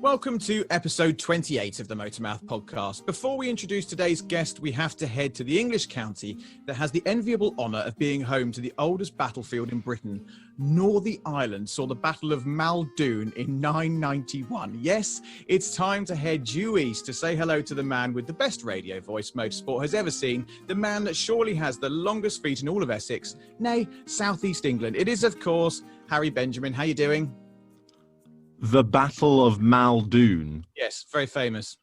Welcome to episode 28 of the Motormouth podcast. Before we introduce today's guest, we have to head to the English county that has the enviable honour of being home to the oldest battlefield in Britain. Northern Ireland saw the Battle of Muldoon in 991. Yes, it's time to head due east to say hello to the man with the best radio voice motorsport has ever seen, the man that surely has the longest feet in all of Essex, nay, South East England. It is, of course, Harry Benjamin. How you doing? The Battle of Muldoon. Yes, very famous.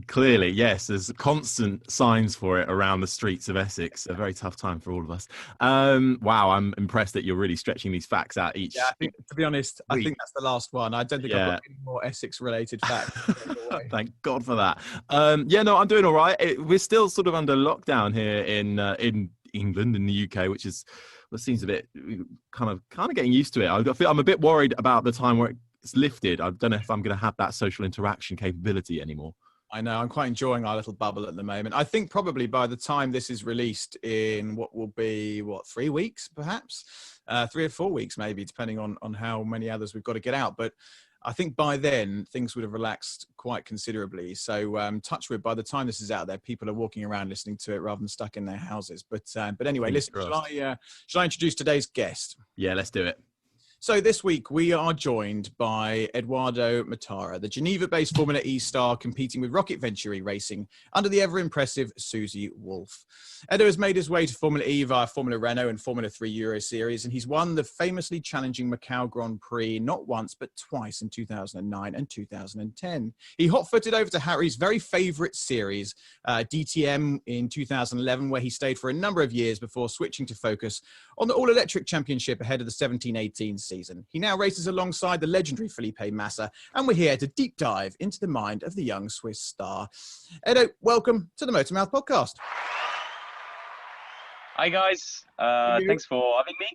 Clearly, yes. There's constant signs for it around the streets of Essex. A very tough time for all of us. Wow, I'm impressed that you're really stretching these facts out each. Yeah, I think, to be honest, I think that's the last one. I don't think I've got any more Essex-related facts. Thank God for that. No, I'm doing all right. We're still sort of under lockdown here in England, in the UK, which is what seems a bit kind of getting used to it. I feel I'm a bit worried about the time where it's lifted. I don't know if I'm going to have that social interaction capability anymore. I know. I'm quite enjoying our little bubble at the moment. I think probably by the time this is released in what will be, 3 weeks, perhaps? 3 or 4 weeks, maybe, depending on how many others we've got to get out. But I think by then, things would have relaxed quite considerably. So touch wood, by the time this is out there, people are walking around listening to it rather than stuck in their houses. But anyway, listen, shall I introduce today's guest? Yeah, let's do it. So this week we are joined by Edoardo Mortara, the Geneva-based Formula E star competing with Rocket Venturi Racing under the ever-impressive Susie Wolff. Edo has made his way to Formula E via Formula Renault and Formula 3 Euroseries, and he's won the famously challenging Macau Grand Prix not once but twice in 2009 and 2010. He hot-footed over to Harry's very favourite series, DTM, in 2011, where he stayed for a number of years before switching to focus on the all-electric championship ahead of the 17-18 season. He now races alongside the legendary Felipe Massa, and we're here to deep dive into the mind of the young Swiss star. Edo, welcome to the Motormouth podcast. Hi guys, thanks for having me.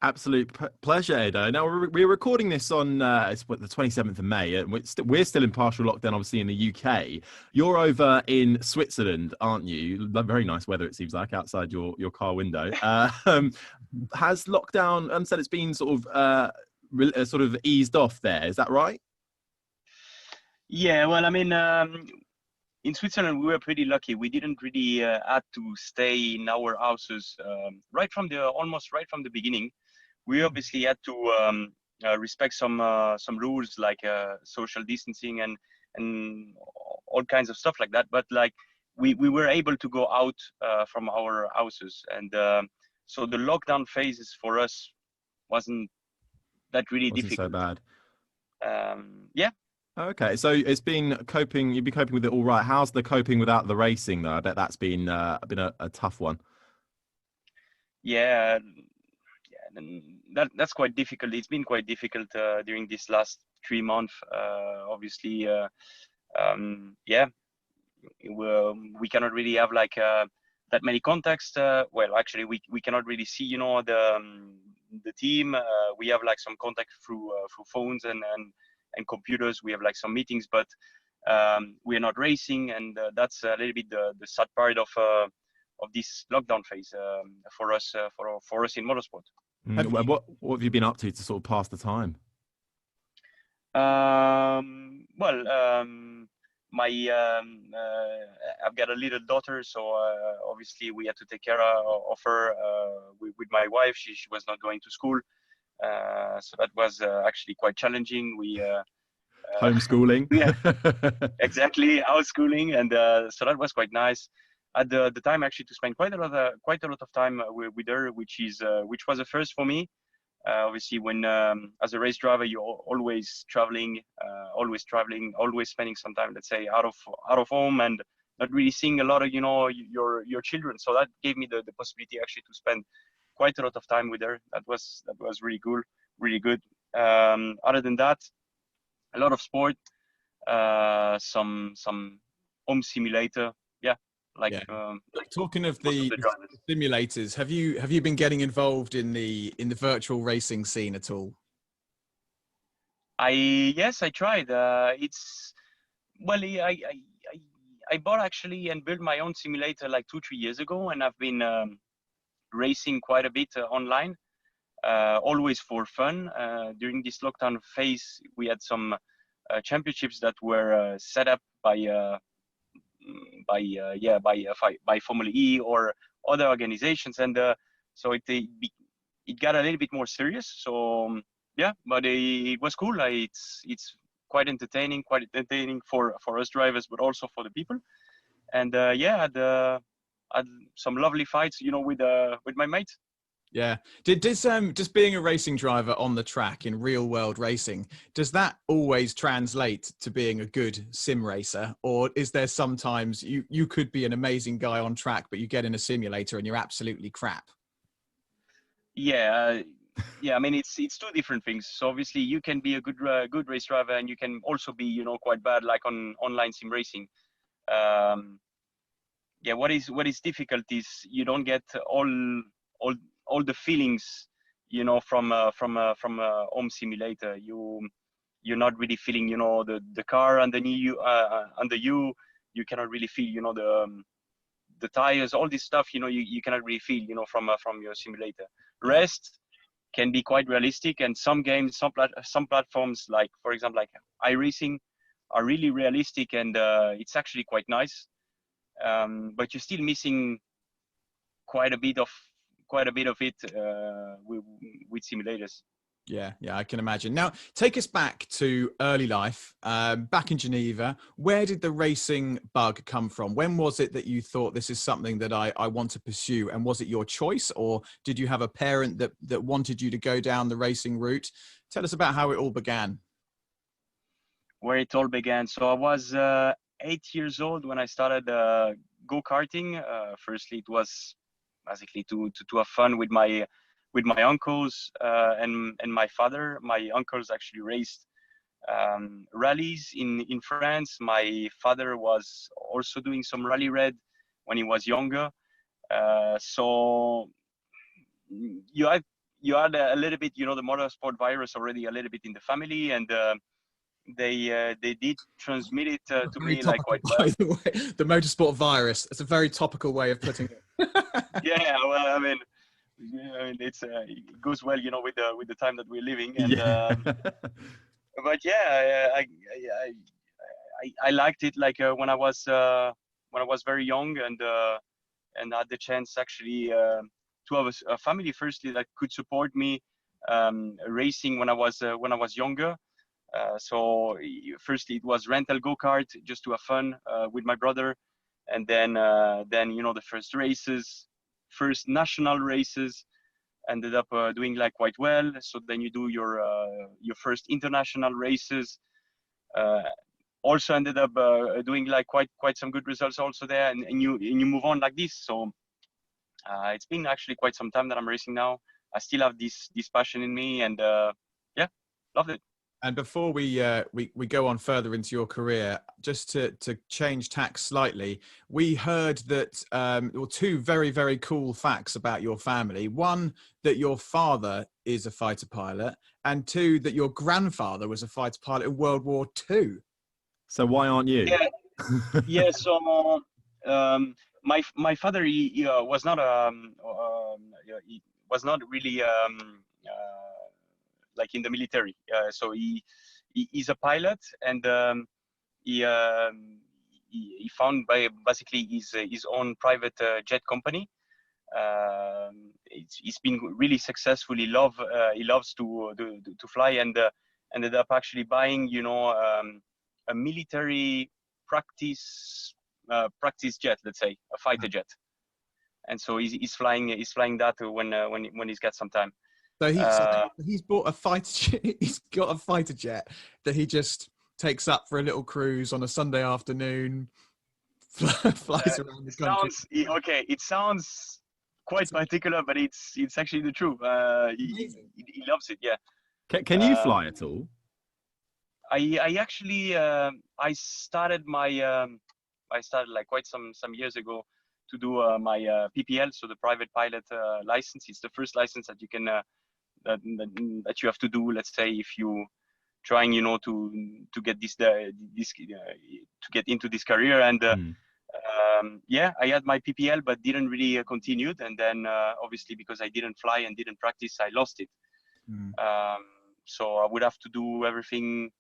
Absolute pleasure, Edo. Now, we're recording this on the 27th of May, and we're still in partial lockdown, obviously, in the UK. You're over in Switzerland, aren't you? Very nice weather, it seems like, outside your car window. Has lockdown said it's been sort of eased off there? Is that right? Yeah, well, I mean, in Switzerland, we were pretty lucky. We didn't really have to stay in our houses almost right from the beginning. We obviously had to respect some rules like social distancing and all kinds of stuff like that. But like we were able to go out from our houses, and so the lockdown phases for us wasn't that really difficult. So bad. Yeah. Okay, so it's been you've been coping with it all right. How's the coping without the racing though? I bet that's been a tough one. Yeah, that's quite difficult. It's been quite difficult during this last 3 months. Obviously, we cannot really have like that many contacts. Well, actually, we cannot really see, the team. We have like some contact through phones and computers. We have like some meetings, but we are not racing, and that's a little bit the sad part of this lockdown phase for us in motorsport. What have you been up to sort of pass the time? I've got a little daughter, so obviously we had to take care of her with my wife. She was not going to school, so that was actually quite challenging. We homeschooling. Yeah, exactly, homeschooling, and so that was quite nice. At the time, actually, to spend quite a lot of time with her, which was a first for me. Obviously, when as a race driver, you're always traveling, always spending some time, let's say, out of home, and not really seeing a lot of your children. So that gave me the possibility actually to spend quite a lot of time with her. That was really cool, really good. Other than that, a lot of sport, some home simulator. Talking of the simulators, have you been getting involved in the virtual racing scene at all? Yes, I tried. I bought actually and built my own simulator like 2-3 years ago, and I've been racing quite a bit online, always for fun. During this lockdown phase, we had some championships that were set up by Formula E or other organizations, and so it got a little bit more serious. So yeah, but it was cool. It's quite entertaining for us drivers, but also for the people. And yeah, had some lovely fights, with my mates. Yeah. Just being a racing driver on the track in real world racing, does that always translate to being a good sim racer? Or is there sometimes you could be an amazing guy on track, but you get in a simulator and you're absolutely crap? Yeah. I mean, it's two different things. So obviously you can be a good race driver, and you can also be, quite bad, like on online sim racing. Yeah, what is difficult is you don't get all the feelings, from a home simulator. You're not really feeling, the car under you. You cannot really feel, the tires, all this stuff. You cannot really feel, from your simulator. Rest can be quite realistic, and some games, some platforms, like for example, like iRacing, are really realistic, and it's actually quite nice. But you're still missing quite a bit of it with simulators. Yeah, I can imagine. Now, take us back to early life, back in Geneva. Where did the racing bug come from? When was it that you thought this is something that I want to pursue? And was it your choice, or did you have a parent that wanted you to go down the racing route? Tell us about how it all began. Where it all began. So I was 8 years old when I started go-karting. Firstly, it was basically to have fun with my uncles and my father. My uncles actually raced rallies in France. My father was also doing some rally red when he was younger. So you had a little bit, the motorsport virus already a little bit in the family, and they did transmit it to me Topical, like quite well. By the way, the motorsport virus. It's a very topical way of putting it. Yeah, well, I mean, it goes well, with the time that we're living. And but yeah, I liked it, like when I was very young, and had the chance actually to have a family firstly that could support me racing when I was younger. So firstly it was rental go-kart just to have fun with my brother, and then the first national races ended up doing like quite well. So then you do your first international races, also ended up doing like quite some good results also there, and you move on like this. So it's been actually quite some time that I'm racing now. I still have this passion in me, and yeah, loved it. And before we go on further into your career, just to change tack slightly, we heard that two very, very cool facts about your family. One, that your father is a fighter pilot, and two, that your grandfather was a fighter pilot in World War II. So why aren't you? Yeah. So my father, he was not he was not really like in the military. So he's a pilot, and he found basically his own private jet company. He's been really successful. He loves to fly, and ended up actually buying a military practice jet, let's say a fighter jet, and so he's flying that when he's got some time. So he's bought a fighter. He's got a fighter jet that he just takes up for a little cruise on a Sunday afternoon. Flies around the country. Okay, it sounds quite particular, but it's actually the truth. He loves it. Yeah. Can you fly at all? I actually I started like quite some years ago to do my PPL, so the private pilot license. It's the first license that you can that you have to do, let's say, if you trying to get to get into this career. And yeah, I had my PPL but didn't really continue, and then obviously because I didn't fly and didn't practice, I lost it. So I would have to do everything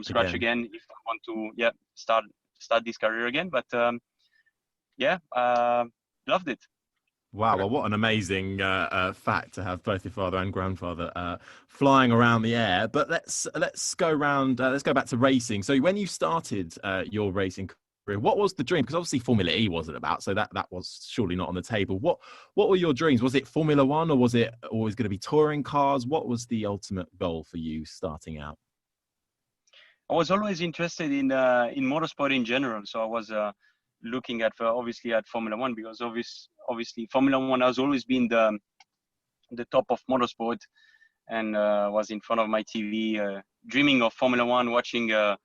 scratch again if I want to start this career again. But loved it. Wow, well, what an amazing fact to have both your father and grandfather flying around the air. But let's go around. Let's go back to racing. So when you started your racing career, what was the dream? Because obviously Formula E wasn't about, so that was surely not on the table. What were your dreams? Was it Formula One, or was it always going to be touring cars? What was the ultimate goal for you starting out? I was always interested in motorsport in general. So I was looking at obviously at Formula One, because obviously Formula One has always been the top of motorsport, and was in front of my TV dreaming of Formula One, watching the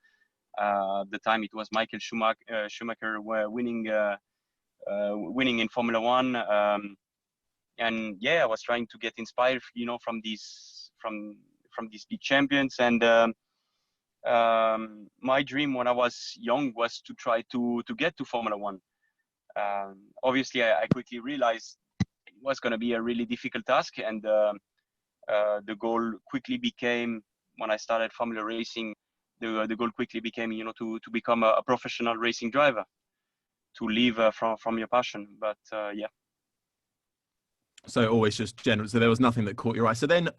time it was Michael Schumacher winning in Formula One, and I was trying to get inspired, from these big champions. And my dream when I was young was to try to get to Formula One. Obviously, I quickly realized it was going to be a really difficult task, and the goal quickly became, when I started Formula racing, the goal quickly became, to become a professional racing driver, to live from your passion. But So always just general. So there was nothing that caught your eye. So then,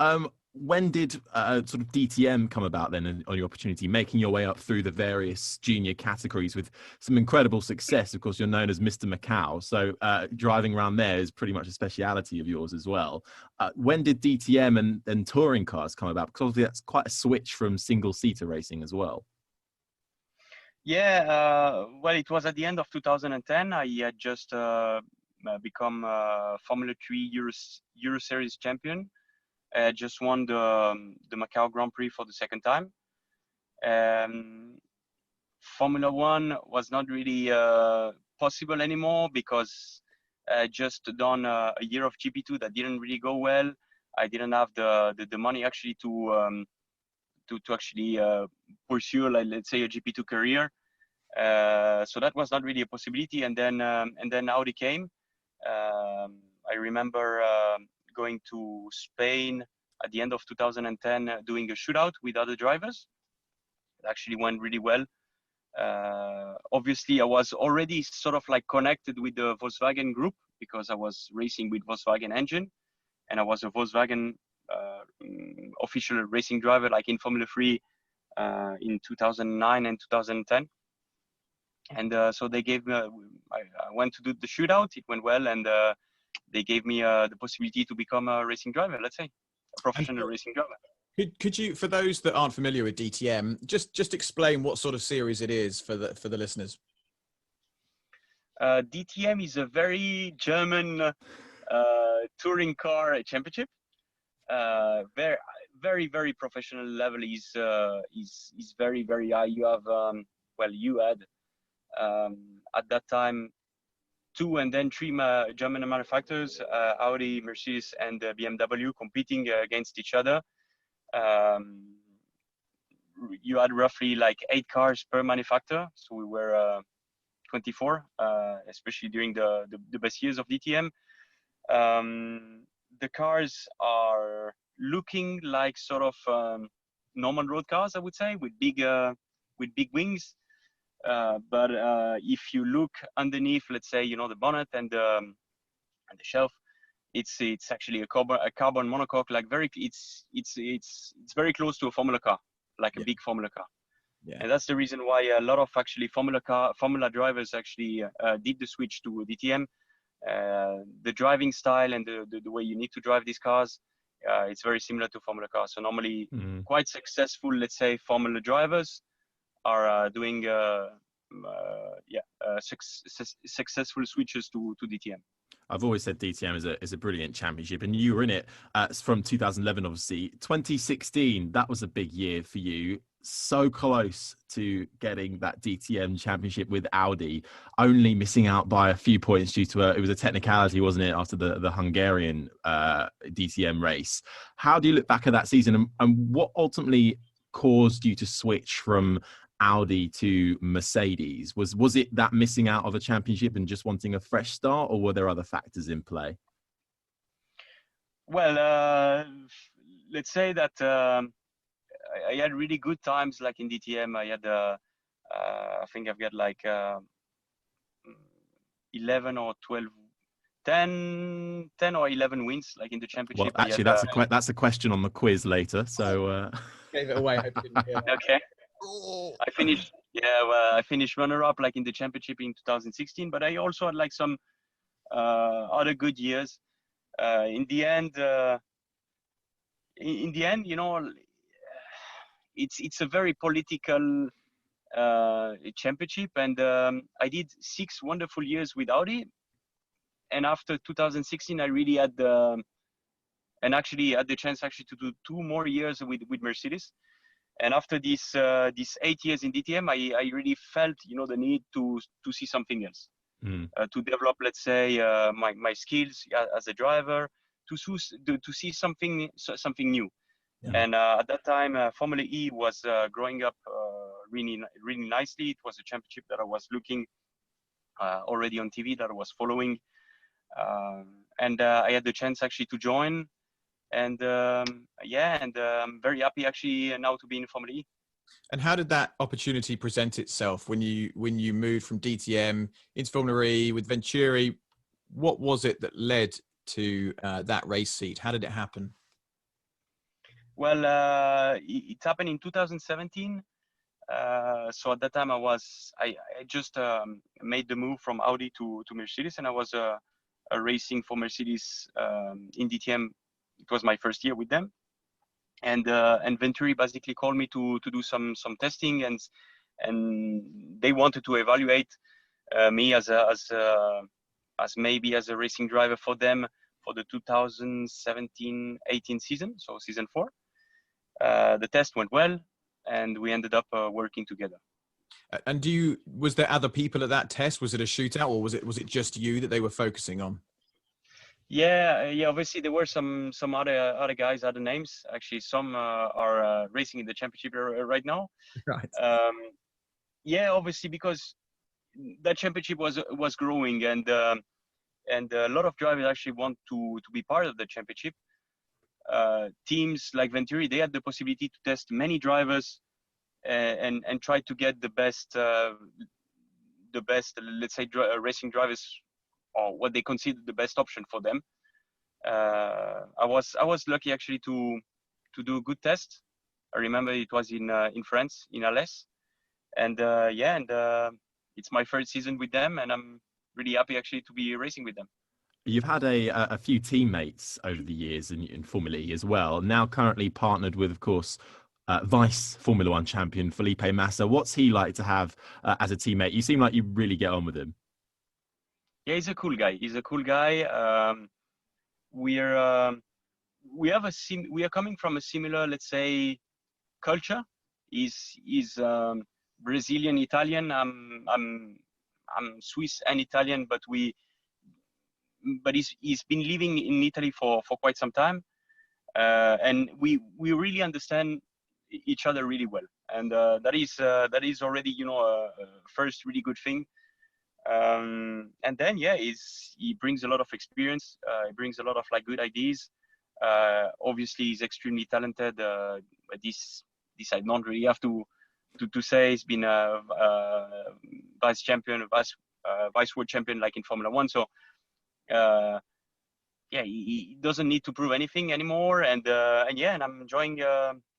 when did sort of DTM come about then on your opportunity, making your way up through the various junior categories with some incredible success? Of course, you're known as Mr. Macau. So driving around there is pretty much a speciality of yours as well. When did DTM and touring cars come about? Because obviously that's quite a switch from single-seater racing as well. Yeah, well, it was at the end of 2010. I had just become Formula 3 Euroseries champion. Just won the Macau Grand Prix for the second time. Formula One was not really possible anymore, because I just done a year of GP2 that didn't really go well. I didn't have the money actually to actually pursue, like, let's say, a GP2 career. So that was not really a possibility. And then Audi came. I remember going to Spain at the end of 2010, doing a shootout with other drivers. It actually went really well. Obviously, I was already sort of like connected with the Volkswagen group, because I was racing with Volkswagen engine, and I was a Volkswagen official racing driver, like in Formula 3 in 2009 and 2010. And so they gave me, I went to do the shootout. It went well, and they gave me the possibility to become a racing driver, let's say, a professional racing driver. Could you, for those that aren't familiar with DTM, just explain what sort of series it is for the listeners? DTM is a very German touring car championship. Very, very professional level. Is very, very high. You have you had at that time 2 and then 3 German manufacturers, Audi, Mercedes, and BMW, competing against each other. You had roughly like 8 cars per manufacturer, so we were 24, especially during the best years of DTM. The cars are looking like sort of normal road cars, I would say, with big wings. But if you look underneath, let's say, the bonnet and the shelf, it's actually a carbon monocoque, like it's very close to a Formula car, like a big Formula car. Yeah. And that's the reason why a lot of actually Formula drivers actually did the switch to DTM. The driving style and the way you need to drive these cars, it's very similar to Formula cars. So normally quite successful, let's say, Formula drivers are doing successful switches to DTM. I've always said DTM is a brilliant championship, and you were in it from 2011, obviously. 2016, that was a big year for you. So close to getting that DTM championship with Audi, only missing out by a few points due to it was a technicality, wasn't it, after the Hungarian DTM race. How do you look back at that season, and what ultimately caused you to switch from Audi to Mercedes? Was it that missing out of a championship and just wanting a fresh start, or were there other factors in play? Well, let's say that I had really good times, like in DTM. I had, I think I've got like 11 or 12, 10 or 11 wins, like in the championship. Well, actually, that's a question on the quiz later. So Gave it away. Hope you didn't hear that. Okay. I finished, I finished runner-up like in the championship in 2016, but I also had like some other good years. In the end, you know, it's a very political championship, and I did 6 wonderful years with Audi, and after 2016, I really had and actually had the chance actually to do 2 more years with Mercedes. And after this 8 years in DTM, I really felt, you know, the need to see something else, to develop, let's say, my skills as a driver, to see something new. Yeah. And at that time, Formula E was growing up really nicely. It was a championship that I was looking already on TV, that I was following, and I had the chance actually to join. And I'm very happy actually now to be in Formula E. And how did that opportunity present itself when you moved from DTM into Formula E with Venturi? What was it that led to that race seat? How did it happen? Well, it happened in 2017. So at that time I just made the move from Audi to Mercedes, and I was racing for Mercedes in DTM. It was my first year with them, and Venturi basically called me to do some testing, and they wanted to evaluate me as maybe as a racing driver for them for the 2017-18 season, so season 4. The test went well, and we ended up working together. And was there other people at that test? Was it a shootout, or was it just you that they were focusing on? Yeah. Obviously, there were some other guys, other names. Actually, some are racing in the championship right now. Right. Obviously, because that championship was growing, and a lot of drivers actually want to be part of the championship. Teams like Venturi, they had the possibility to test many drivers and try to get the best, let's say, racing drivers, or what they consider the best option for them. I was lucky actually to do a good test. I remember it was in France, in Alès, and it's my third season with them, and I'm really happy actually to be racing with them. You've had a few teammates over the years in Formula E as well. Now currently partnered with, of course, vice Formula One champion Felipe Massa. What's he like to have as a teammate? You seem like you really get on with him. Yeah, he's a cool guy. We are coming from a similar, let's say, culture. He's Brazilian Italian. I'm Swiss and Italian, but he's been living in Italy for quite some time, and we really understand each other really well, and that is already, you know, a first really good thing. And then he brings a lot of experience. He brings a lot of like good ideas. Obviously, he's extremely talented. But this I don't really have to say. He's been a vice world champion, like in Formula One. So he doesn't need to prove anything anymore. And I'm enjoying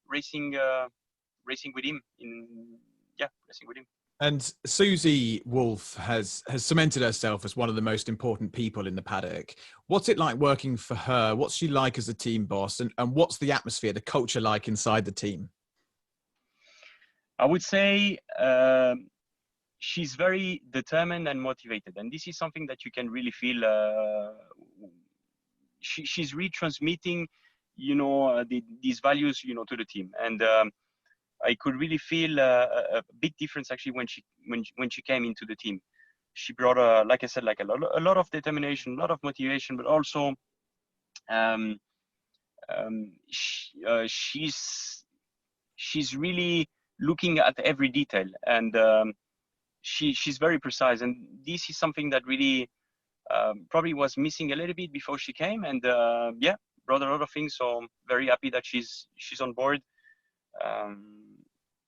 racing with him. Racing with him. And Susie Wolff has cemented herself as one of the most important people in the paddock. What's it like working for her? What's she like as a team boss? And what's the atmosphere, the culture like inside the team? I would say she's very determined and motivated. And this is something that you can really feel. She's retransmitting, you know, these values, you know, to the team. And I could really feel a big difference actually when she came into the team. She brought like I said, like a lot of determination, a lot of motivation, but also she's really looking at every detail, and she's very precise. And this is something that really probably was missing a little bit before she came, and brought a lot of things. So I'm very happy that she's on board.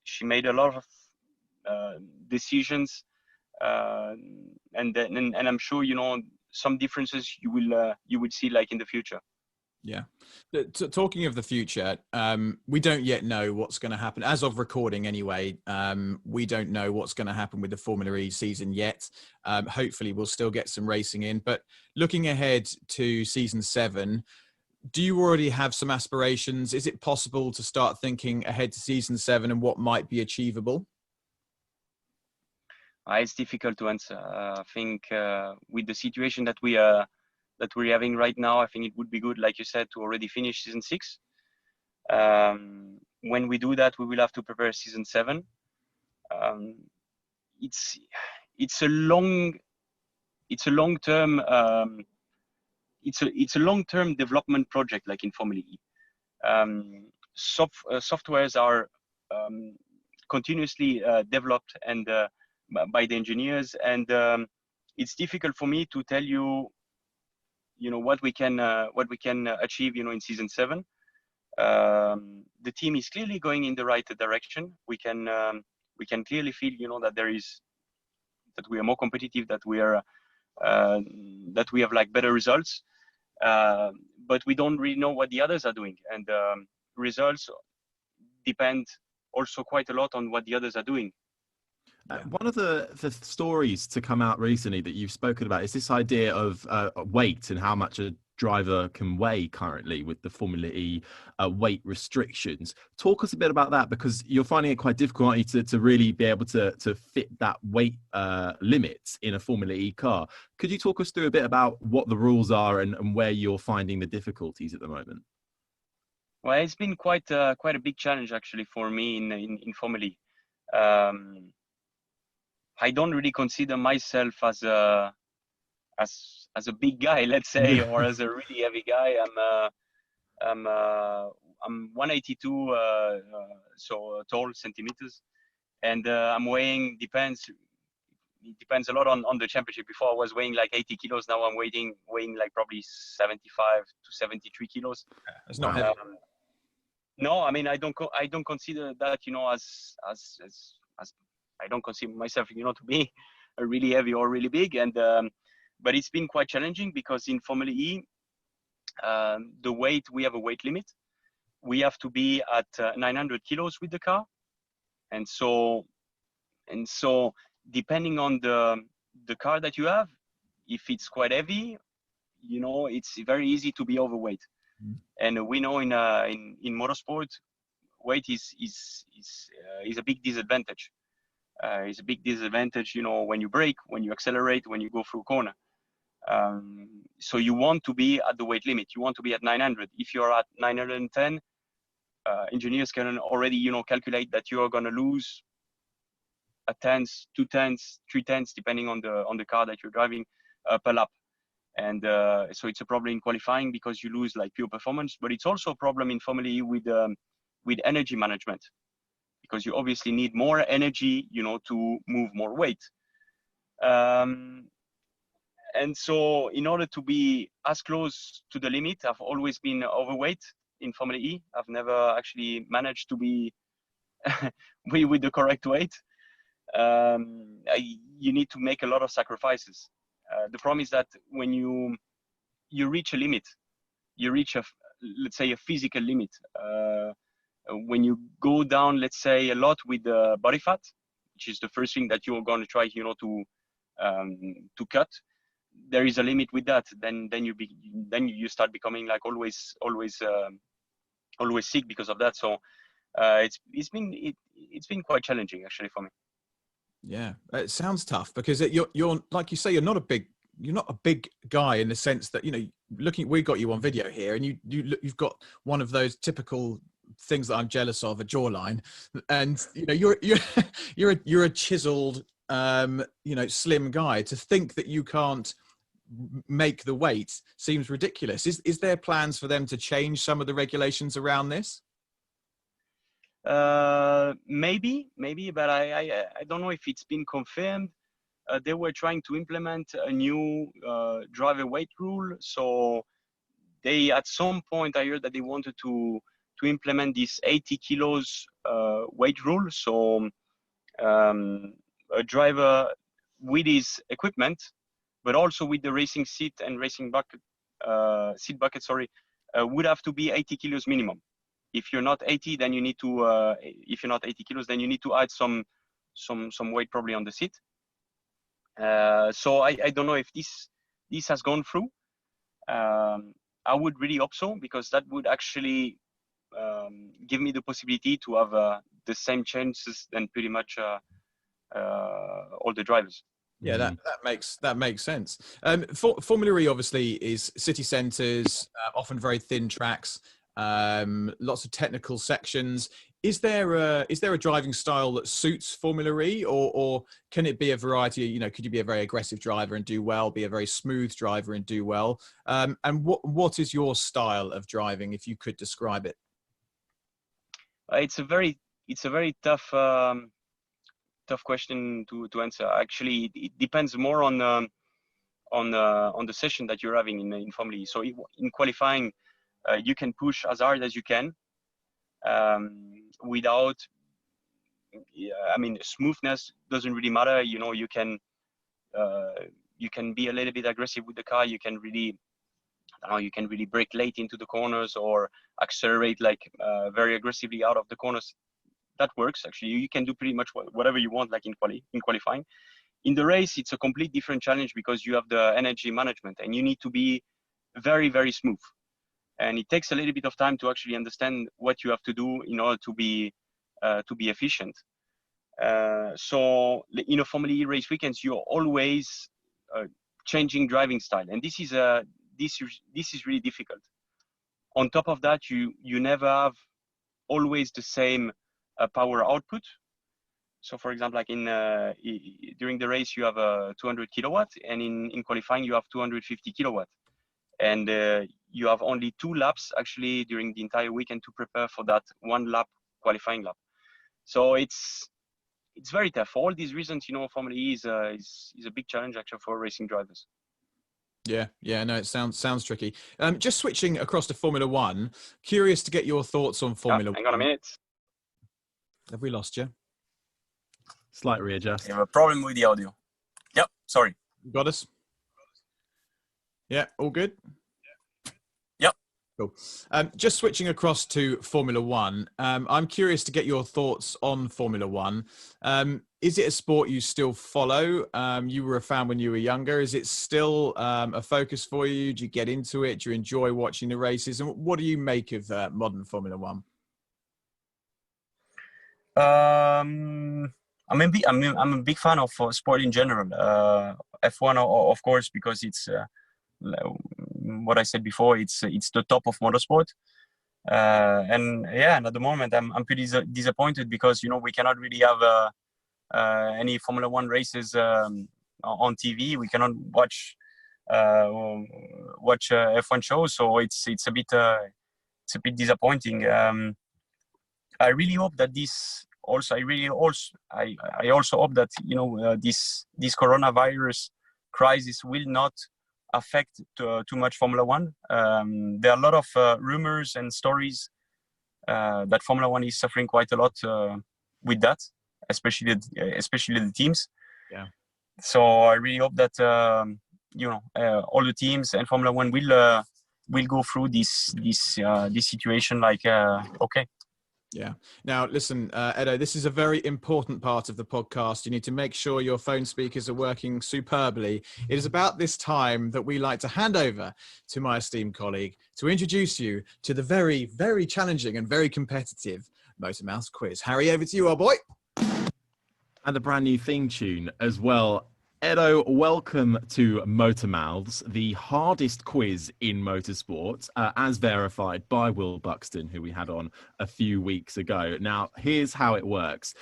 She made a lot of decisions, and I'm sure some differences you will see like in the future. Yeah. Talking of the future, we don't yet know what's going to happen. As of recording anyway, we don't know what's going to happen with the Formula E season yet. Hopefully we'll still get some racing in. But looking ahead to season 7, do you already have some aspirations? Is it possible to start thinking ahead to season 7 and what might be achievable? It's difficult to answer. I think with the situation that we're having right now, I think it would be good, like you said, to already finish season 6. When we do that, we will have to prepare season 7. It's a long term development project, like in Formula E. Softwares are continuously developed and by the engineers, and it's difficult for me to tell you what we can achieve in season 7. The team is clearly going in the right direction. We can clearly feel that we are more competitive, that we have like better results, but we don't really know what the others are doing, and results depend also quite a lot on what the others are doing. One of the stories to come out recently that you've spoken about is this idea of weight and how much a driver can weigh currently with the Formula E weight restrictions. Talk us a bit about that, because you're finding it quite difficult, aren't you, to really be able to fit that weight limit in a Formula E car. Could you talk us through a bit about what the rules are and where you're finding the difficulties at the moment? Well, it's been quite a big challenge actually for me in Formula E. I don't really consider myself as a big guy, let's say, or as a really heavy guy. I'm 182 so tall centimeters, and I'm weighing depends a lot on the championship. Before I was weighing like 80 kilos. Now I'm weighing like probably 75 to 73 kilos. It's not heavy. No, I mean I don't consider that as I don't consider myself to be a really heavy or really big, and but it's been quite challenging because in Formula E, the weight, we have a weight limit. We have to be at 900 kilos with the car, and so depending on the car that you have, if it's quite heavy, it's very easy to be overweight. And we know in motorsport, weight is a big disadvantage. It's a big disadvantage, when you brake, when you accelerate, when you go through a corner. So you want to be at the weight limit. You want to be at 900. If you're at 910, engineers can already, calculate that you are going to lose a tenth, 2 tenths, 3 tenths, depending on the car that you're driving per lap. And so it's a problem in qualifying because you lose like pure performance, but it's also a problem in Formula E with energy management, because you obviously need more energy, to move more weight. And so in order to be as close to the limit, I've always been overweight in Formula E. I've never actually managed to be with the correct weight. You need to make a lot of sacrifices. The problem is that when you reach a limit, you reach let's say a physical limit. When you go down, let's say, a lot with the body fat, which is the first thing that you're going to try, to cut, there is a limit with that. Then you start becoming like always sick because of that. So it's been quite challenging actually for me. Yeah, it sounds tough because you're like you say, you're not a big guy in the sense that, we got you on video here, and you've got one of those typical things that I'm jealous of, a jawline, and you're a chiseled, slim guy. To think that you can't make the weight seems ridiculous. Is there plans for them to change some of the regulations around this? Maybe, but I don't know if it's been confirmed. They were trying to implement a new driver weight rule. So they, at some point, I heard that they wanted to to implement this 80 kilos weight rule. So a driver with his equipment, but also with the racing seat and racing bucket, seat bucket, sorry, would have to be 80 kilos minimum. If you're not 80, then you need to, if you're not 80 kilos, then you need to add some weight probably on the seat. So I don't know if this has gone through. I would really hope so, because that would actually give me the possibility to have the same chances than pretty much all the drivers. Yeah, that makes sense. Formula E obviously is city centres, often very thin tracks, lots of technical sections. Is there a driving style that suits Formula E, or can it be a variety? You know, could you be a very aggressive driver and do well, be a very smooth driver and do well? And what is your style of driving, if you could describe it? It's a very tough question to answer. Actually, it depends more on the session that you're having in Formula E. So in qualifying, you can push as hard as you can without. I mean, smoothness doesn't really matter. You know, you can be a little bit aggressive with the car. You can really brake late into the corners or accelerate like very aggressively out of the corners. That works. Actually, you can do pretty much whatever you want, like in qualifying. In the race, it's a complete different challenge, because you have the energy management and you need to be very, very smooth. And it takes a little bit of time to actually understand what you have to do in order to be efficient. So in a Formula E race weekends, you're always changing driving style, and this is really difficult. On top of that, you never have always the same power output. So for example, like during the race, you have 200 kilowatt, and in qualifying, you have 250 kilowatt. And you have only 2 laps actually during the entire weekend to prepare for that 1 lap qualifying lap. So it's very tough. For all these reasons, you know, Formula E is a big challenge actually for racing drivers. Yeah, no, it sounds tricky. Just switching across to Formula One, curious to get your thoughts on Formula One. Hang on a minute. Have we lost you? Slight readjust. I have a problem with the audio. Yep, sorry. Got us? Yeah, all good? Yep. Cool. Just switching across to Formula One, I'm curious to get your thoughts on Formula One. Is it a sport you still follow? You were a fan when you were younger. Is it still a focus for you? Do you get into it? Do you enjoy watching the races? And what do you make of modern Formula One? I'm a big fan of sport in general. F1, of course, because it's what I said before. It's the top of motorsport. And at the moment, I'm pretty disappointed, because you know we cannot really have any Formula One races on TV. We cannot watch F1 shows, so it's a bit disappointing. I really hope that I also hope that this coronavirus crisis will not affect too much Formula One. There are a lot of rumors and stories that Formula One is suffering quite a lot with that, especially the teams. Yeah. So I really hope that all the teams and Formula One will go through this situation okay. Yeah. Now, listen, Edo, this is a very important part of the podcast. You need to make sure your phone speakers are working superbly. It is about this time that we like to hand over to my esteemed colleague to introduce you to the very, very challenging and very competitive Motormouth Quiz. Harry, over to you, old boy. And a brand new theme tune as well. Edo, welcome to Motormouths, the hardest quiz in motorsport, as verified by Will Buxton, who we had on a few weeks ago. Now, here's how it works.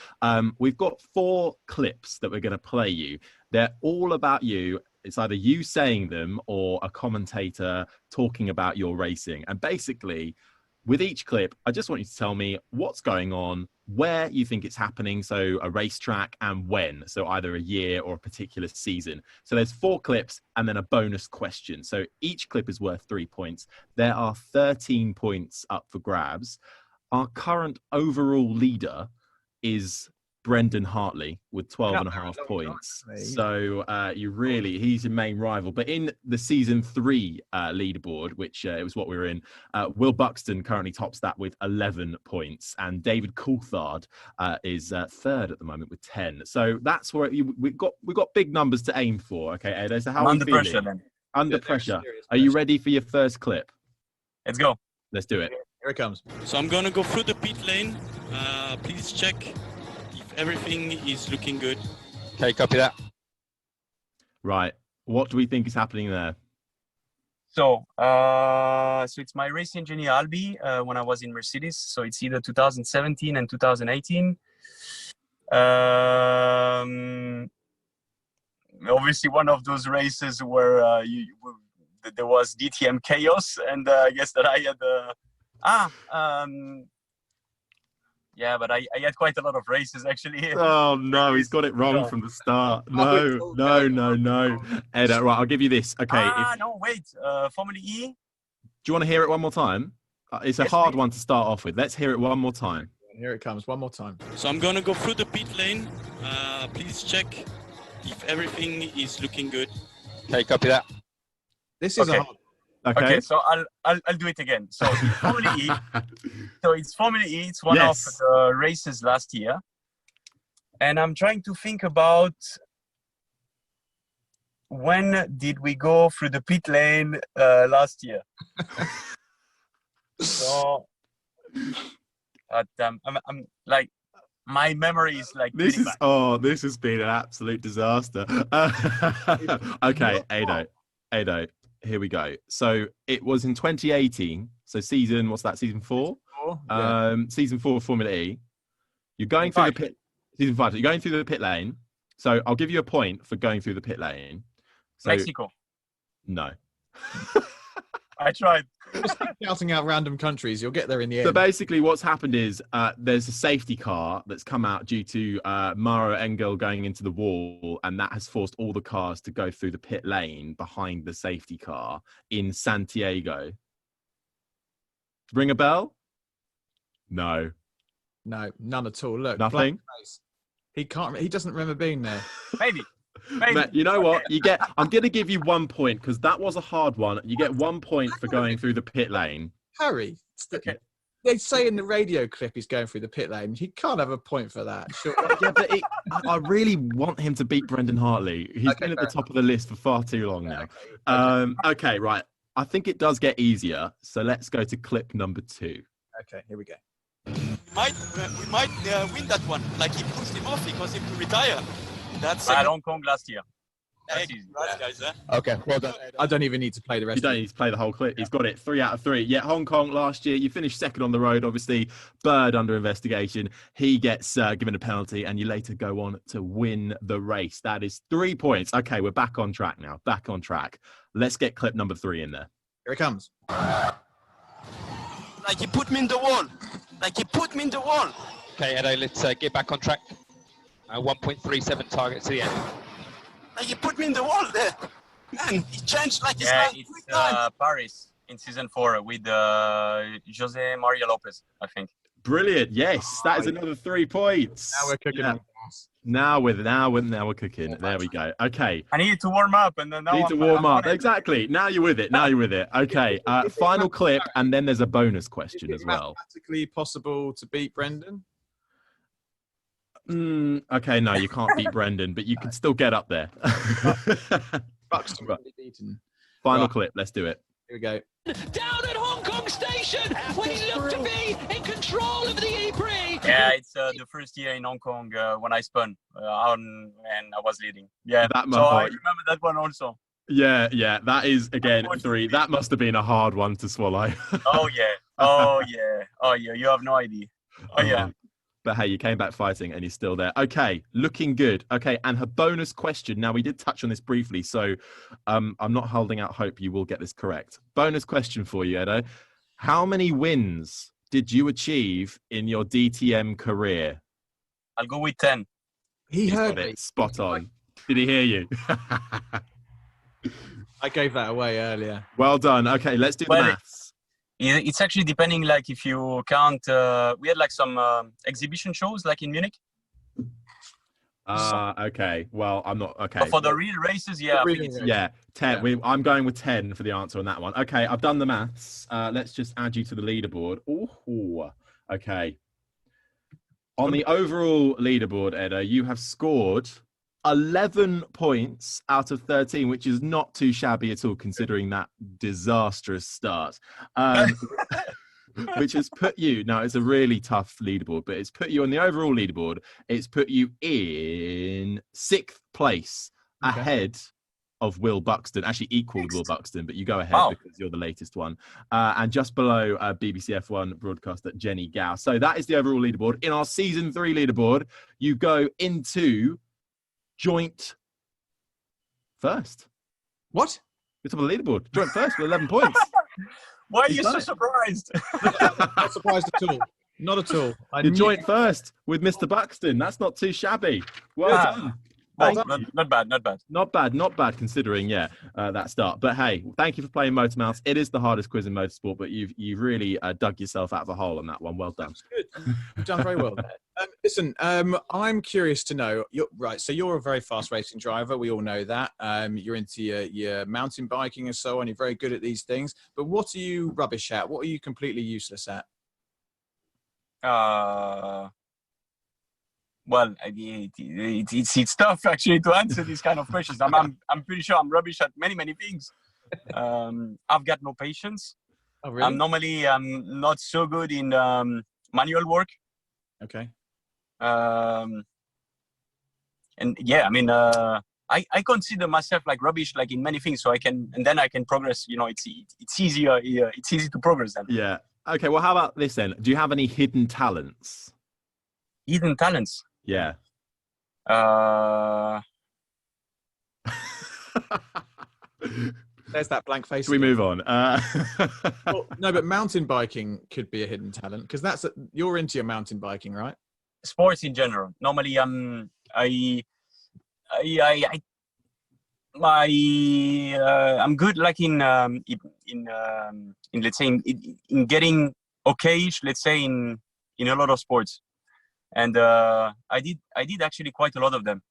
We've got 4 clips that we're going to play you. They're all about you. It's either you saying them or a commentator talking about your racing. And basically, with each clip, I just want you to tell me what's going on, where you think it's happening, so a racetrack, and when, so either a year or a particular season. So there's 4 clips and then a bonus question. So each clip is worth 3 points. There are 13 points up for grabs. Our current overall leader is Brendan Hartley with 12.5 points. So he's your main rival. But in the season 3 leaderboard, which it was what we were in, Will Buxton currently tops that with 11 points, and David Coulthard is third at the moment with 10. So that's where we've got big numbers to aim for. Okay, Edo. So how are you feeling? Pressure, then. Under pressure. Are you ready for your first clip? Let's go. Let's do it. Here it comes. So I'm gonna go through the pit lane. Please check if everything is looking good. Okay, copy that. Right. What do we think is happening there? So, it's my race engineer Albi when I was in Mercedes. So it's either 2017 and 2018. Obviously, one of those races where there was DTM chaos, and I guess that I had yeah, but I had quite a lot of races actually. Oh no, he's got it wrong from the start. No. Edo, right, I'll give you this. Okay. No, wait. Formula E. Do you want to hear it one more time? It's a hard one to start off with. Let's hear it one more time. Here it comes, one more time. So I'm gonna go through the pit lane. Please check if everything is looking good. Okay, copy that. This is Okay, so I'll do it again. So it's Formula E. It's one of the races last year, and I'm trying to think about when did we go through the pit lane last year. So, I'm like, my memory is like this has been an absolute disaster. Okay, Edo. Here we go. So it was in 2018. So season 4? Yeah. Season 4 of Formula E. You're going through the pit. Season 5. You're going through the pit lane. So I'll give you a point for going through the pit lane. So, Mexico. No. I tried. Just shouting out random countries. You'll get there in the end. So basically what's happened is there's a safety car that's come out due to Maro Engel going into the wall, and that has forced all the cars to go through the pit lane behind the safety car in Santiago. Ring a bell? No, none at all. Look, nothing. He doesn't remember being there. Maybe. You know what? I'm going to give you 1 point because that was a hard one. You get 1 point for going through the pit lane. Harry, Okay. They say in the radio clip he's going through the pit lane. He can't have a point for that. Sure. Yeah, but I really want him to beat Brendan Hartley. He's been at the top of the list for far too long now. Okay, right. I think it does get easier. So let's go to clip number 2. Okay, here we go. We might win that one. Like, he pushed him off, he caused him to retire. That's at Hong Kong last year. Guys, Okay, well done. I don't even need to play the rest. You don't need to play the whole clip. He's got it. 3 out of 3. Yeah, Hong Kong last year. You finished second on the road, obviously. Bird under investigation. He gets given a penalty, and you later go on to win the race. That is 3 points. Okay, we're back on track now. Back on track. Let's get clip number 3 in there. Here it comes. like, he put me in the wall. Okay, Edo, let's get back on track. 1.37 target to the end. Like, he put me in the wall there. Man, he changed like his Yeah, life. it's Paris in season 4 with Jose Maria Lopez, I think. Brilliant. Yes, that is another 3 points. Now we're cooking on gas. Now we're cooking. There we go. Okay. I needed to warm up, and then now Need to warm up. Exactly. Now you're with it. Okay. Final clip, and then there's a bonus question as well. Mathematically possible to beat Brendan? Okay, no, you can't beat Brendan, but you can still get up there. Buxton will be beaten. Final clip. Let's do it. Here we go. Down at Hong Kong Station when he looked to be in control of the E-Prix. Yeah, it's the first year in Hong Kong when I spun and I was leading. Yeah, That so I remember that one also. Yeah, that is, again, 3. That must have been a hard one to swallow. Oh, yeah. You have no idea. Oh, yeah. But hey, you came back fighting and you're still there. Okay, looking good. Okay, and her bonus question. Now, we did touch on this briefly, so I'm not holding out hope you will get this correct. Bonus question for you, Edo. How many wins did you achieve in your DTM career? I'll go with 10. He heard Got me. it. Spot on. Did he hear you? I gave that away earlier. Well done. Okay, let's do the maths. It's actually depending, like if you count, we had like some exhibition shows like in Munich. Okay. Well, I'm not okay. But for the real races, yeah, I think it's, yeah, 10. Yeah. I'm going with 10 for the answer on that one. Okay, I've done the maths. Let's just add you to the leaderboard. Ooh, okay. On the overall leaderboard, Edo, you have scored 11 points out of 13, which is not too shabby at all, considering that disastrous start. Which has put you, now it's a really tough leaderboard, but it's put you on the overall leaderboard. It's put you in 6th place, ahead of Will Buxton, actually equal with Will Buxton, but you go ahead because you're the latest one. And just below BBC F1 broadcaster Jenny Gow. So that is the overall leaderboard. In our season 3 leaderboard, you go into joint first. What? You're top of the leaderboard. Joint first with 11 points. why are you so surprised? Not surprised at all. Not at all. You're joint first with Mr. Buxton. That's not too shabby. Well done. Not bad. Not bad considering, that start. But hey, thank you for playing Motormouth. It is the hardest quiz in motorsport, but you've really dug yourself out of a hole on that one. Well done. Good. You've done very well there. Listen, I'm curious to know. So you're a very fast racing driver. We all know that. You're into your mountain biking and so on. You're very good at these things. But what are you rubbish at? What are you completely useless at? Well, it's tough actually to answer these kind of questions. I'm pretty sure I'm rubbish at many things. I've got no patience. Oh, really? I'm not so good in manual work. Okay. And yeah, I mean, I consider myself like rubbish, like in many things. So I can progress. You know, it's easier. It's easy to progress then. Yeah. Okay. Well, how about this then? Do you have any hidden talents? Hidden talents? Yeah. There's that blank face. Should we move on? Well, no, but mountain biking could be a hidden talent because you're into your mountain biking, right? Sports in general. Normally, I'm good, like in let's say in getting okay-ish, let's say in a lot of sports. And I did actually quite a lot of them.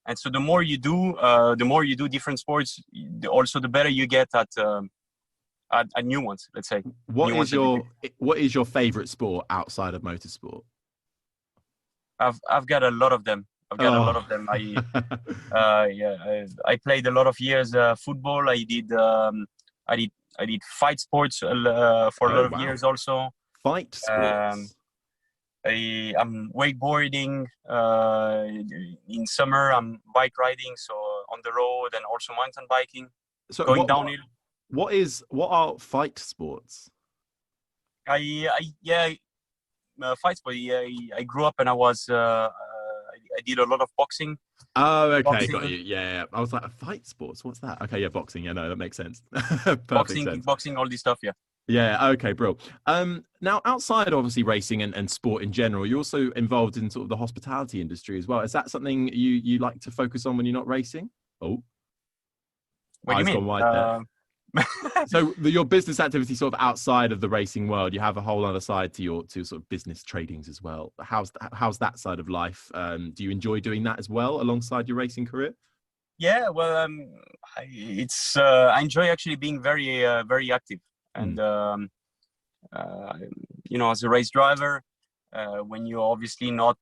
And so the more you do different sports, also the better you get at new ones, let's say. What is your favorite sport outside of motorsport? I've got a lot of them. I played a lot of years football. I did fight sports for a lot of years also. Fight sports. I'm wakeboarding. In summer, I'm bike riding, so on the road, and also mountain biking. So going downhill. What are fight sports? Fight sport. I grew up and I did a lot of boxing. Oh, okay, boxing. Got you. Yeah. I was like, fight sports. What's that? Okay, yeah, boxing. Yeah, no, that makes sense. Boxing, sense. kickboxing, all this stuff. Yeah. Yeah. Okay, bro. Now, outside obviously racing and sport in general, you're also involved in sort of the hospitality industry as well. Is that something you like to focus on when you're not racing? Oh, what do you mean? Gone wide there. So your business activity sort of outside of the racing world, you have a whole other side to sort of business tradings as well. How's that side of life? Do you enjoy doing that as well alongside your racing career? Yeah, well, I enjoy actually being very very active, and as a race driver, when you're obviously not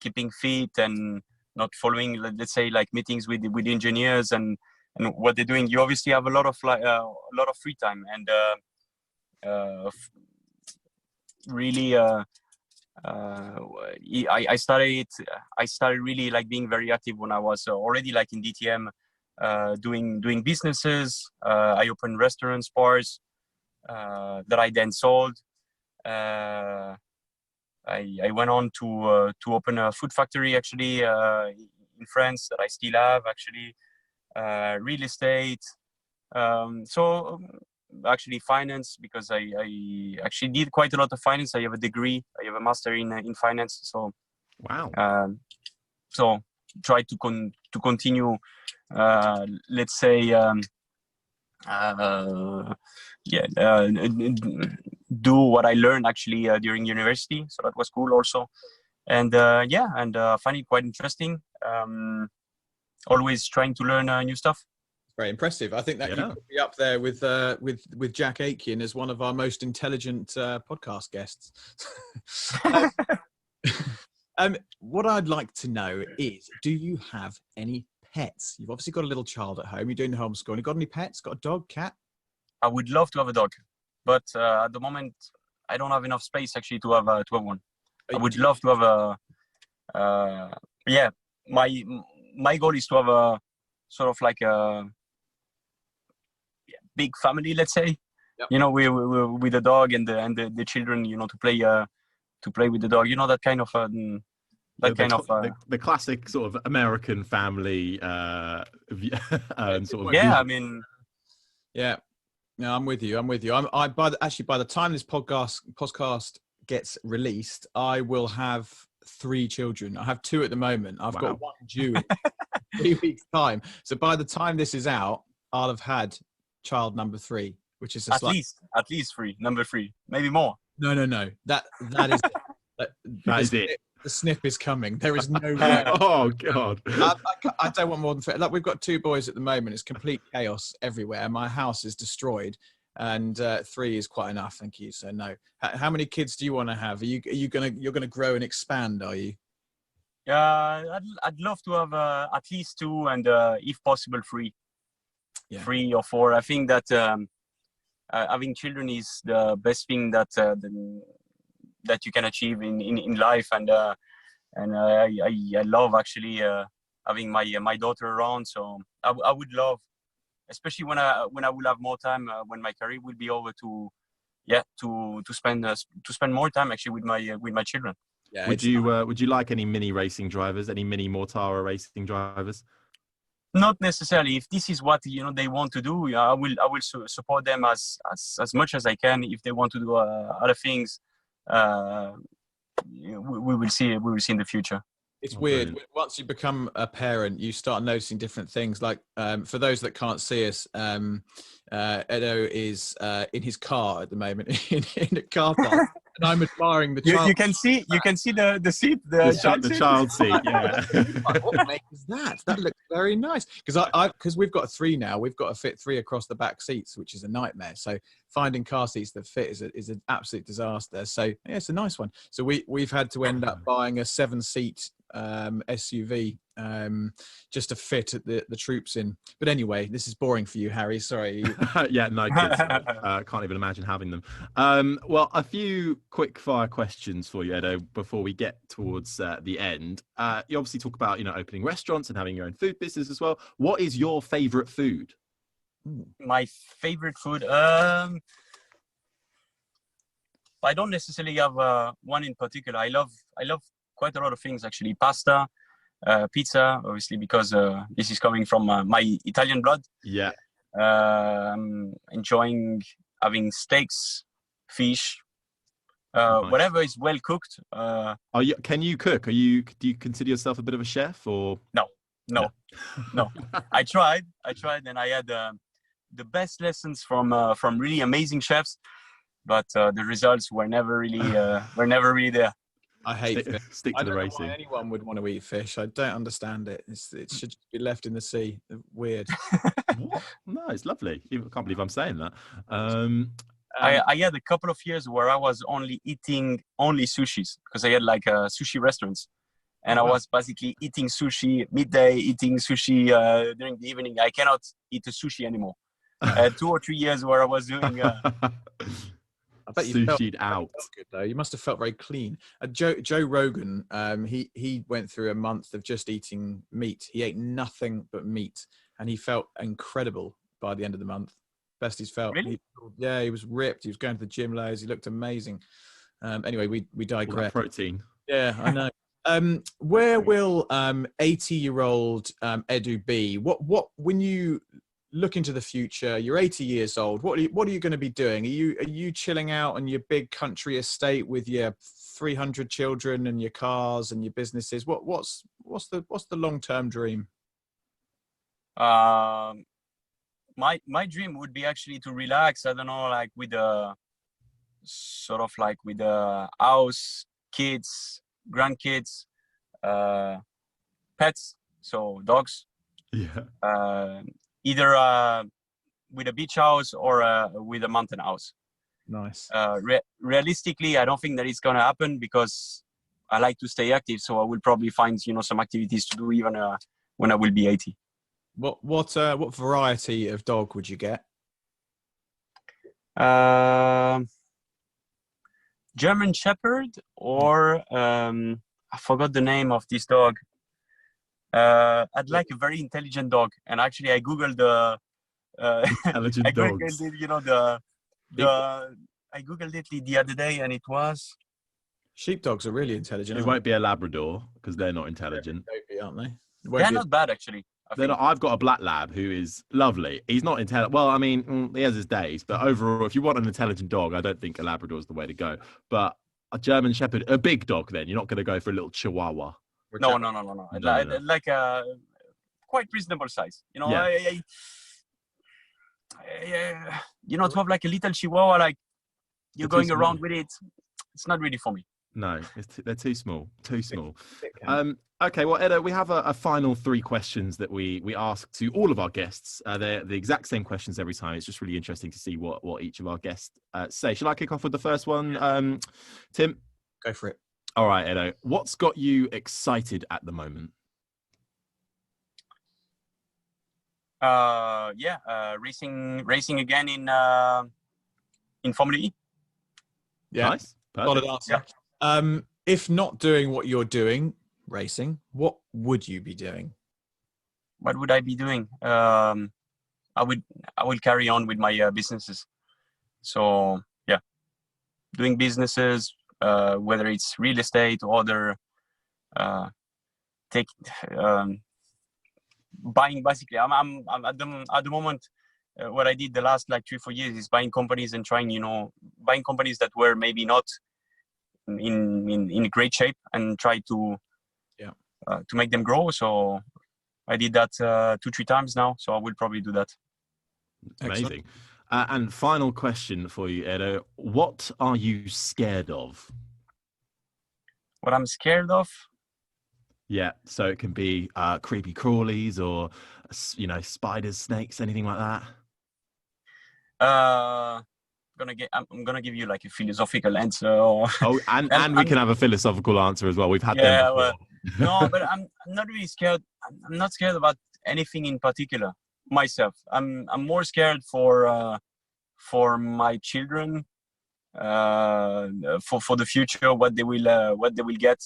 keeping fit and not following, let's say, like meetings with engineers and what they're doing, you obviously have a lot of free time, and really I started really like being very active when I was already like in DTM, doing businesses. I opened restaurants, bars that I then sold. I went on to open a food factory actually in France that I still have actually. Real estate, so actually finance, because I actually did quite a lot of finance. I have a degree, I have a master in finance. So wow. So try to continue, let's say, do what I learned actually during university. So that was cool also. And find it quite interesting. Always trying to learn new stuff. Very impressive. I think that you could be up there with Jack Aitken as one of our most intelligent podcast guests. What I'd like to know is, do you have any pets? You've obviously got a little child at home. You're doing the homeschooling. Got any pets? Got a dog, cat? I would love to have a dog, but at the moment I don't have enough space actually to have one. I would love to have my goal is to have a sort of like a big family, let's say. Yep. You know, we with the dog and the children, you know, to play with the dog. You know, that kind of the classic sort of American family sort of. Yeah, I mean, yeah. No, I'm with you. By the time this podcast gets released, I will have 3 children. I have 2 at the moment. I've got 1 due in 3 weeks' time. So by the time this is out, I'll have had child number 3, which is at least 3, number 3, maybe more. No. That is it. That is it. The snip is coming. There is no way. Oh God! I don't want more than 3. Like, we've got 2 boys at the moment. It's complete chaos everywhere. My house is destroyed, and 3 is quite enough. Thank you. So no. How many kids do you want to have? You're gonna grow and expand? Are you? I'd love to have at least 2, and if possible 3. Yeah. 3 or 4. I think that having children is the best thing that you can achieve in life, and I love actually having my daughter around. So I would love, especially when I will have more time, when my career will be over, to spend more time actually with my children. Yeah. Would you like any mini racing drivers, any mini Mortara racing drivers? Not necessarily. If this is what they want to do, I will support them as much as I can. If they want to do other things, we will see in the future. It's weird. Once you become a parent, you start noticing different things. Like, for those that can't see us, Edo is in his car at the moment in a car park, and I'm admiring the child. You can see the seat, the child seat. Yeah. What makes that? That looks very nice. Because we've got 3 now. We've got to fit 3 across the back seats, which is a nightmare. So finding car seats that fit is an absolute disaster. So yeah, it's a nice one. So we've had to end up buying a 7-seat SUV just to fit the troops in. But anyway, this is boring for you, Harry. Sorry. Yeah, no kids. Can't even imagine having them. Well, a few quick fire questions for you, Edo, before we get towards the end. You obviously talk about opening restaurants and having your own food business as well. What is your favorite food? My favorite food, I don't necessarily have one in particular. I love quite a lot of things actually. Pasta, pizza, obviously, because this is coming from my Italian blood. Yeah. Enjoying having steaks, fish, Nice. Whatever is well cooked. Can you cook? Do you consider yourself a bit of a chef, or no? I tried, and I had the best lessons from really amazing chefs, but the results were never really there. I hate fish. Stick to the racing. I don't know why anyone would want to eat fish. I don't understand it. It should just be left in the sea. Weird. What? No, it's lovely. I can't believe I'm saying that. I had a couple of years where I was eating only sushis, because I had like sushi restaurants, and I was basically eating sushi midday, eating sushi during the evening. I cannot eat a sushi anymore. 2 or 3 years where I was doing. I bet you felt out. Good though. You must have felt very clean. Joe Rogan, he went through a month of just eating meat. He ate nothing but meat, and he felt incredible by the end of the month. Best he's felt. Really? He was ripped. He was going to the gym loads. He looked amazing. Anyway, we digress. Protein. Yeah, I know. Where will 80-year-old Edu be? What when you look into the future, you're 80 years old. What are you going to be doing? Are you chilling out on your big country estate with your 300 children and your cars and your businesses? What's the long-term dream? my dream would be actually to relax. I don't know, like with a sort of like with a house, kids, grandkids, pets, so dogs. Yeah. Either with a beach house or with a mountain house. Nice. Realistically, I don't think that it's gonna happen because I like to stay active. So I will probably find some activities to do even when I will be 80. What variety of dog would you get? German Shepherd or I forgot the name of this dog. I'd like a very intelligent dog, and actually I googled Intelligent I dogs. googled it, I googled it the other day, and it was Sheepdogs are really intelligent. It won't be a Labrador because they're not intelligent. Maybe, aren't they? they're not bad actually. I've got a black lab who is lovely. He's not intelligent. Well, I mean, he has his days, but overall, if you want an intelligent dog, I don't think a Labrador is the way to go. But a German Shepherd, a big dog, then you're not going to go for a little Chihuahua. No. Like a quite reasonable size. Yeah. To have like a little Chihuahua, like you're going around with it, it's not really for me. No, they're too small. Too small. Okay, well, Edo, we have a final 3 questions that we ask to all of our guests. They're the exact same questions every time. It's just really interesting to see what each of our guests say. Shall I kick off with the first one, Tim? Go for it. All right, Edo. What's got you excited at the moment? Racing again in Formula E. Yeah, nice. Solid answer. Yeah. If not doing what you're doing, racing, what would you be doing? What would I be doing? I will carry on with my businesses. So yeah, doing businesses, whether it's real estate or other, buying. Basically, I'm at the moment. What I did the last 3-4 years is buying companies and trying, buying companies that were maybe not in great shape and try to make them grow. So I did that 2-3 times now. So I will probably do that. Amazing. And final question for you, Edo. What are you scared of? What I'm scared of? Yeah. So it can be creepy crawlies or, spiders, snakes, anything like that. I'm gonna give you a philosophical answer. And we can have a philosophical answer as well. We've had them before. No, but I'm not really scared. I'm not scared about anything in particular myself. I'm more scared for my children, for the future, what they will get.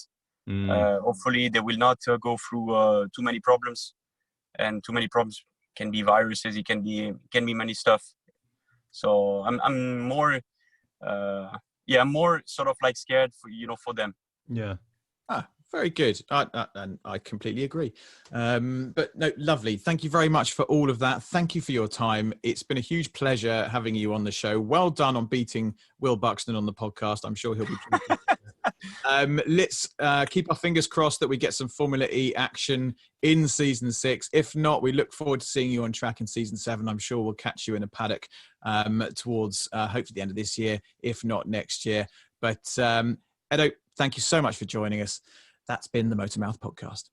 Hopefully they will not go through too many problems, and too many problems can be viruses. It can be many stuff. So I'm more more sort of scared for them. Yeah. Very good. I completely agree. But no, lovely. Thank you very much for all of that. Thank you for your time. It's been a huge pleasure having you on the show. Well done on beating Will Buxton on the podcast. I'm sure he'll be. Let's keep our fingers crossed that we get some Formula E action in season 6. If not, we look forward to seeing you on track in season 7. I'm sure we'll catch you in a paddock towards hopefully the end of this year, if not next year. But Edo, thank you so much for joining us. That's been the Motormouth Podcast.